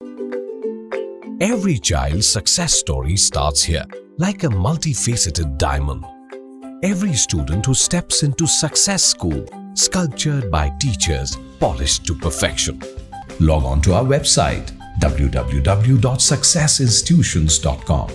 Every child's success story starts here, like a multifaceted diamond. Every student who steps into Success School, sculptured by teachers, polished to perfection. Log on to our website www.successinstitutions.com.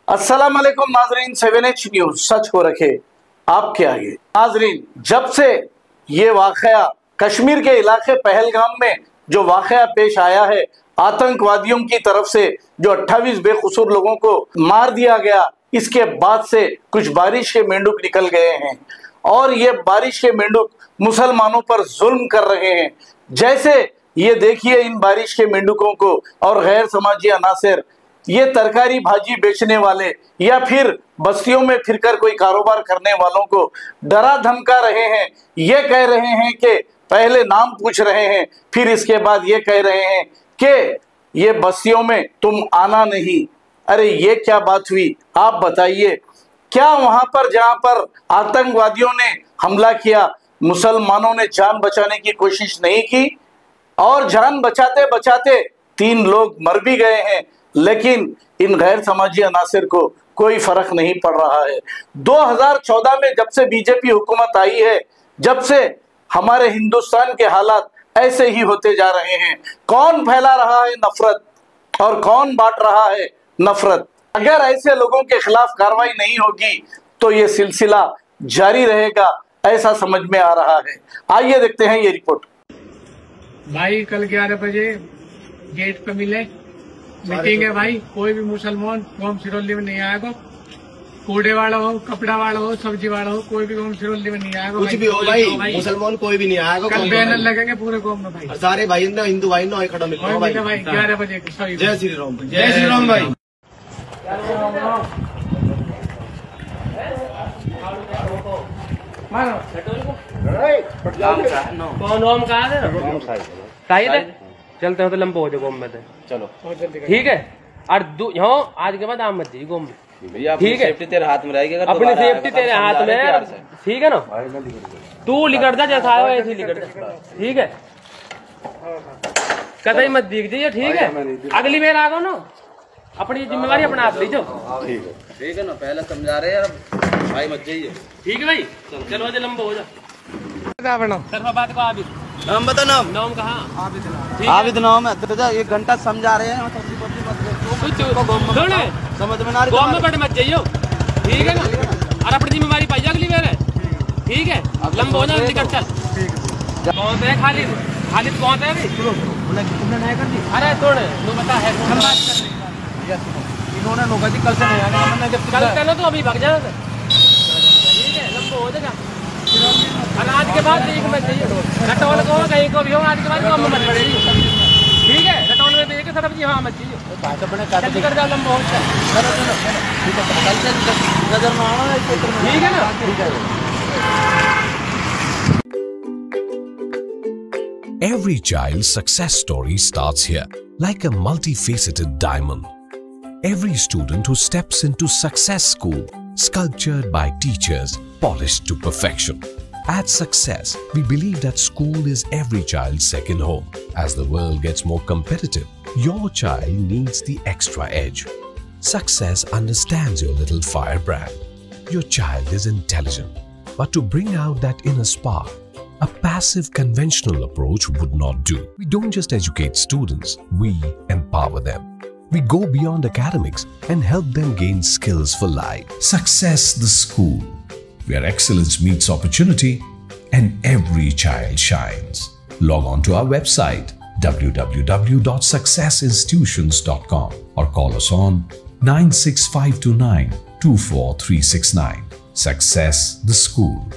अस्सलाम वालेकुम नाजरीन, 7H news सच को रखे आपके आगे। नाजरीन, जब से ये वाकया कश्मीर के इलाके पहलगाम में जो वाकया पेश आया है, आतंकवादियों की तरफ से जो 28 बेकसूर लोगों को मार दिया गया, इसके बाद से कुछ बारिश के मेंढक निकल गए हैं और ये बारिश के मेंढक मुसलमानों पर जुल्म कर रहे हैं। जैसे ये देखिए इन बारिश के मेंढकों को और गैर समाजी अनासर, ये तरकारी भाजी बेचने वाले या फिर बस्तियों में फिरकर कोई कारोबार करने वालों को डरा धमका रहे हैं। ये कह रहे हैं कि पहले नाम पूछ रहे हैं, फिर इसके बाद ये कह रहे हैं कि ये बस्तियों में तुम आना नहीं। अरे ये क्या बात हुई, आप बताइए। क्या वहां पर जहां पर आतंकवादियों ने हमला किया, मुसलमानों ने जान बचाने की कोशिश नहीं की? और जान बचाते बचाते 3 लोग मर भी गए हैं, लेकिन इन गैर समाजी अनासर को कोई फर्क नहीं पड़ रहा है। 2014 में जब से बीजेपी हुकूमत आई है, जब से हमारे हिंदुस्तान के हालात ऐसे ही होते जा रहे हैं। कौन फैला रहा है नफरत और कौन बांट रहा है नफरत? अगर ऐसे लोगों के खिलाफ कार्रवाई नहीं होगी तो ये सिलसिला जारी रहेगा, ऐसा समझ में आ रहा है। आइए देखते हैं ये रिपोर्ट। भाई कल 11 बजे गेट पे मिले, मीटिंग है भाई। कोई भी मुसलमान कौम सिरौली में नहीं आएगा, कूड़े वाला हो, कपड़ा वाला हो, सब्जी वाला हो, कोई भी कौम सिरौली में नहीं आएगा। कुछ भी हो भाई, मुसलमान कोई भी नहीं आएगा। कल बैनर लगेंगे पूरे कौम में भाई, सारे भाई हिंदू भाई ना खड़ा मिल भाई 11 बजे। जय श्री राम, जय श्री राम भाई। कौन ओम कहा है? चलते हो तो लंबो हो जाए गोम में, चलो ठीक है। और यहाँ आज के बाद आप मत जाइए गोम में, ठीक है? सेफ्टी तेरे हाथ में रहेगी, अगर अपनी सेफ्टी तेरे हाथ में, ठीक है ना? तू लिकट जा, जैसा आयो ऐसे ही लिकट जा, ठीक है? कतई मत दिख जाइए, ठीक है? अगली बार आ गो ना, अपनी जिम्मेवारी अपना आप लीजिए, ठीक है ना? पहले समझा रहे यार भाई, मत जाइए, ठीक है भाई? चलो आज लंबो हो जा। बात को आबिद नाम बता, नाम नाम कहाँ? आबिद नाम है। 1 घंटा समझा रहे हैं, समझ में ना गाँव में बड़े मत जाइयो, ठीक है ना? और अपनी जिम्मेवारी पाई अगली बार है, ठीक है? लंबो हो जा, टिकट चल। कौन है खालिद? खालिद कौन है अभी? अरे तोड़ तू बता है, हम बात कर रहे हैं। इन्होंने नौका जी कल से नहीं आने, मैंने जब कल चलो तो अभी भाग जाना, ठीक है? लंबो हो जाएगा। और आज के बाद एक मत चाहिए, रटौल को कहीं को भी हो, आज के बाद मत पड़ेगी, ठीक है? रटौल में देखे सर जी, हाँ मत चाहिए, कर जाओ, लंबो हो जाए, नजर में आना, ठीक है ना? ठीक है। Every child's success story starts here, like a multifaceted diamond. Every student who steps into Success School, sculptured by teachers, polished to perfection. At Success, we believe that school is every child's second home. As the world gets more competitive, your child needs the extra edge. Success understands your little firebrand. Your child is intelligent, but to bring out that inner spark, a passive conventional approach would not do. We don't just educate students, we empower them. We go beyond academics and help them gain skills for life. Success the School, where excellence meets opportunity and every child shines. Log on to our website www.successinstitutions.com or call us on 96529 24369. Success the School.